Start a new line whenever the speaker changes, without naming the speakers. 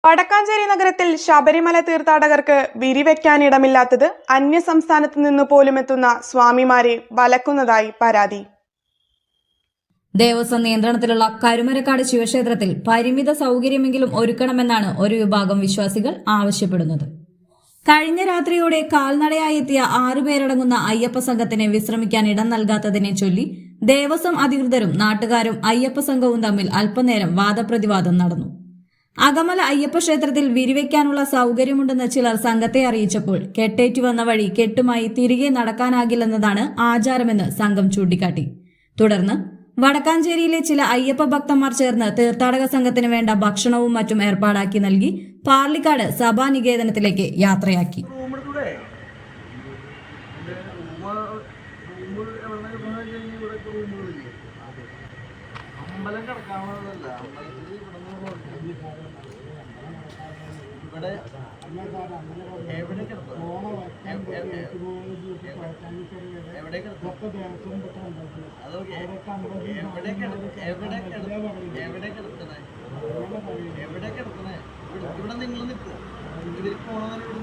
വടക്കാഞ്ചേരി നഗരത്തിൽ ശബരിമല തീർത്ഥാടകർക്ക് വിരിവെക്കാനിടമില്ലാത്തത് അന്യസംസ്ഥാനത്ത് നിന്ന് പോലുമെത്തുന്ന സ്വാമിമാരെ വലക്കുന്നതായി പരാതി.
ദേവസ്വം നിയന്ത്രണത്തിലുള്ള കരുമരക്കാട് ശിവക്ഷേത്രത്തിൽ പരിമിത സൗകര്യമെങ്കിലും ഒരുക്കണമെന്നാണ് ഒരു വിഭാഗം വിശ്വാസികൾ ആവശ്യപ്പെടുന്നത്. കഴിഞ്ഞ രാത്രിയോടെ കാൽനടയായി എത്തിയ 6 പേരടങ്ങുന്ന അയ്യപ്പ സംഘത്തിന് വിശ്രമിക്കാൻ ഇടം നൽകാത്തതിനെ ചൊല്ലി ദേവസ്വം അധികൃതരും നാട്ടുകാരും അയ്യപ്പ സംഘവും തമ്മിൽ അല്പനേരം വാദപ്രതിവാദം നടന്നു. അകമല അയ്യപ്പ ക്ഷേത്രത്തിൽ വിരിവെക്കാനുള്ള സൗകര്യമുണ്ടെന്ന് ചിലർ സംഘത്തെ അറിയിച്ചപ്പോൾ കെട്ടേറ്റു വന്ന വഴി കെട്ടുമായി തിരികെ നടക്കാനാകില്ലെന്നതാണ് ആചാരമെന്ന് സംഘം ചൂണ്ടിക്കാട്ടി. തുടർന്ന് വടക്കാഞ്ചേരിയിലെ ചില അയ്യപ്പ ഭക്തന്മാർ ചേർന്ന് തീർത്ഥാടക സംഘത്തിന് വേണ്ട ഭക്ഷണവും മറ്റും ഏർപ്പാടാക്കി നൽകി പാർലിക്കാട് സഭാനികേതനത്തിലേക്ക് യാത്രയാക്കി.
ഇവിടെ നിങ്ങൾ നിൽക്കും, ഇവർ പോകണമെന്ന്